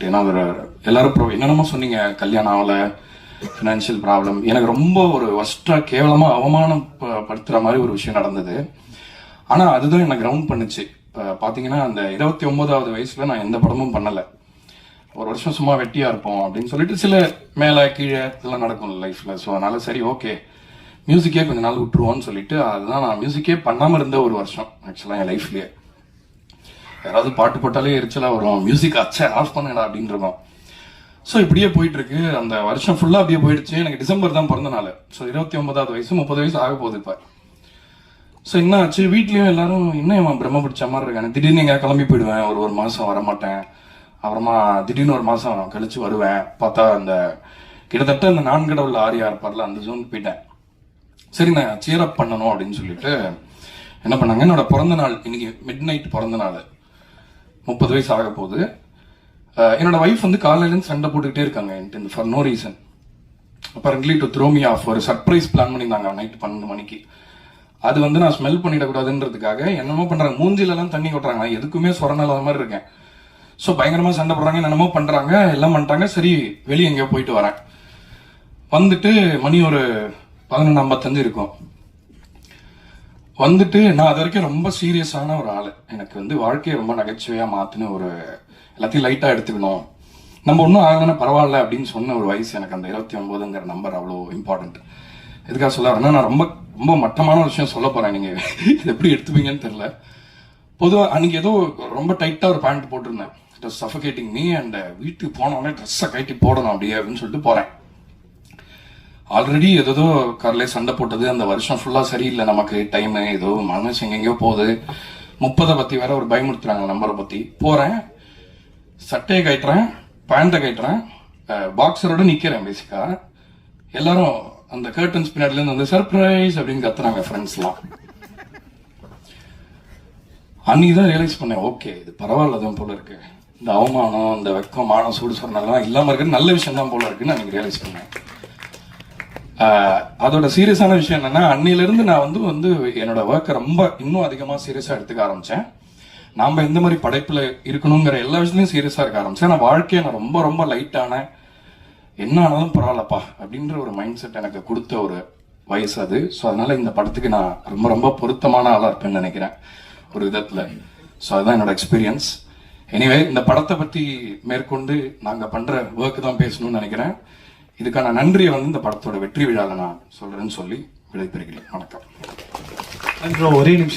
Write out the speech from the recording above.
ஏன்னா ஒரு எல்லாரும் என்னென்னமோ சொன்னீங்க, கல்யாணம் ஆகல, ஃபினான்ஷியல் ப்ராப்ளம். எனக்கு ரொம்ப ஒரு ஒஸ்டா கேவலமா அவமானப்படுத்துற மாதிரி ஒரு விஷயம் நடந்தது. ஆனா அதுதான் என்ன கிரவுண்ட் பண்ணுச்சு. பாத்தீங்கன்னா அந்த 29வது வயசுல நான் எந்த படமும் பண்ணல. ஒரு வருஷம் சும்மா வெட்டியா இருப்போம் அப்படின்னு சொல்லிட்டு சில மேல கீழே இதெல்லாம் நடக்கும் லைஃப்ல. ஸோ அதனால சரி ஓகே மியூசிக்கே கொஞ்ச நாள் விட்டுருவோன்னு சொல்லிட்டு அதுதான் நான் மியூசிக்கே பண்ணாம இருந்த ஒரு வருஷம் ஆக்சுவலா என் லைஃப்லயே. யாராவது பாட்டு போட்டாலே எரிச்சலா வரும், மியூசிக் அச்சா ஆஃப் பண்ணடா அப்படின்னு இருக்கும். ஸோ இப்படியே போயிட்டு இருக்கு. அந்த வருஷம் ஃபுல்லா அப்படியே போயிடுச்சு. எனக்கு டிசம்பர் தான் பிறந்த நாள். ஸோ 29வது வயசு 30 வயசு ஆக போகுது இப்ப. ஸோ என்ன ஆச்சு, வீட்லயும் எல்லாரும் இன்னும் பிரம்ம பிடிச்ச மாதிரி இருக்காங்க. திடீர்னு எங்க கிளம்பி போயிடுவேன், ஒரு மாசம் வரமாட்டேன். அப்புறமா திடீர்னு ஒரு மாசம் கழிச்சு வருவேன். பார்த்தா அந்த கிட்டத்தட்ட அந்த 4 கடவுள் ஆரியா இருப்பார்ல அந்த ஜோன் போயிட்டேன். சரி நான் சியர் அப் பண்ணணும் அப்படின்னு சொல்லிட்டு என்ன பண்ணாங்க, என்னோட பிறந்த நாள் இன்னைக்கு மிட் நைட் பிறந்த நாள், 30 வயசு ஆக போகுது. என்னோட ஒய்ஃப் வந்து காலையிலேருந்து சண்டை போட்டுக்கிட்டே இருக்காங்க for no reason. Apparently to throw me off ஒரு சர்ப்ரைஸ் பிளான் பண்ணியிருந்தாங்க நைட் 12 மணிக்கு. அது வந்து நான் ஸ்மெல் பண்ணிடக்கூடாதுன்றதுக்காக என்னமோ பண்றாங்க, மூஞ்சில எல்லாம் தண்ணி கொட்டுறாங்க. நான் எதுக்குமே சொரணாத மாதிரி இருக்கேன். ஸோ பயங்கரமா சண்டை போடுறாங்க, என்னமோ பண்றாங்க, எல்லாம் பண்ணிட்டாங்க. சரி வெளியே எங்கேயோ போயிட்டு வரேன். வந்துட்டு மணி ஒரு 11:55 இருக்கும். வந்துட்டு நான் அது வரைக்கும் ரொம்ப சீரியஸான ஒரு ஆளு. எனக்கு வந்து வாழ்க்கையை ரொம்ப நகைச்சுவையா மாத்தின ஒரு எல்லாத்தையும் லைட்டா எடுத்துக்கணும், நம்ம ஒன்றும் ஆகலன்னா பரவாயில்ல அப்படின்னு சொன்ன ஒரு வயசு எனக்கு. அந்த 29ங்கிற நம்பர் அவ்வளோ இம்பார்ட்டன்ட். எதுக்காக சொல்ல வரேன்னா, நான் ரொம்ப ரொம்ப மட்டமான ஒரு விஷயம் சொல்ல போறேன். நீங்க இது எப்படி எடுத்துப்பீங்கன்னு தெரியல. பொதுவாக அன்னைக்கு ஏதோ ரொம்ப டைட்டா ஒரு பேண்ட் போட்டிருந்தேன். It was suffocating me. And வீட்டுக்கு போனோடனே ட்ரெஸ்ஸை கட்டி போடணும் அப்படியே அப்படின்னு சொல்லிட்டு போறேன். ஆல்ரெடி ஏதோ கார்லேயே சண்டை போட்டது, அந்த வருஷம் ஃபுல்லா சரியில்லை நமக்கு, டைம் ஏதோ மனசு எங்கெங்கயோ போகுது. 30 பத்தி வேற ஒரு பயமுறுத்துறாங்க நம்பரை பத்தி. போறேன், சட்டையை கட்டுறேன், பேண்ட்டை கட்டுறேன், பாக்ஸரோட நிக்கிறேன். பேசிக்கா எல்லாரும் அந்த கர்டன்ஸ் பின்னாடில இருந்து வந்து சர்ப்ரைஸ் அப்படின்னு கத்துறாங்க ஃப்ரெண்ட்ஸ்லாம். அன்னைக்குதான் ரியலைஸ் பண்ணேன், ஓகே இது பரவாயில்லதான் போல இருக்கு. இந்த அவமானம், இந்த வெக்கம், மானம், சூடு சொன்னதெல்லாம் இல்லாம இருக்கிறது நல்ல விஷயம் தான் போல இருக்குன்னு அன்னைக்கு ரியலைஸ் பண்ணேன். அதோட சீரியஸான விஷயம் என்னன்னா, அன்னில இருந்து நான் வந்து என்னோட ஒர்க்கை ரொம்ப இன்னும் அதிகமா சீரியஸா எடுத்துக்க ஆரம்பிச்சேன். நாம எந்த மாதிரி படைப்புல இருக்கணுங்கிற எல்லா விஷயத்தையும் சீரியஸா இருக்க ஆரம்பிச்சேன். நான் வாழ்க்கையை நான் ரொம்ப ரொம்ப லைட்டான, என்ன ஆனாலும் பரவாயில்லப்பா அப்படின்ற ஒரு மைண்ட் செட் எனக்கு கொடுத்த ஒரு வயசு அது. ஸோ அதனால இந்த படத்துக்கு நான் ரொம்ப ரொம்ப பொருத்தமான ஆளா இருப்பேன்னு நினைக்கிறேன் ஒரு விதத்துல. ஸோ அதுதான் என்னோட எக்ஸ்பீரியன்ஸ். எனிவே இந்த படத்தை பத்தி மேற்கொண்டு நாங்க பண்ற ஒர்க் தான் பேசணும்னு நினைக்கிறேன். இதுக்கான நன்றியை வந்து இந்த படத்தோட வெற்றி விழால நான் சொல்றேன்னு சொல்லி விடைபெறுகிறேன். வணக்கம். ஒரே நிமிஷம்.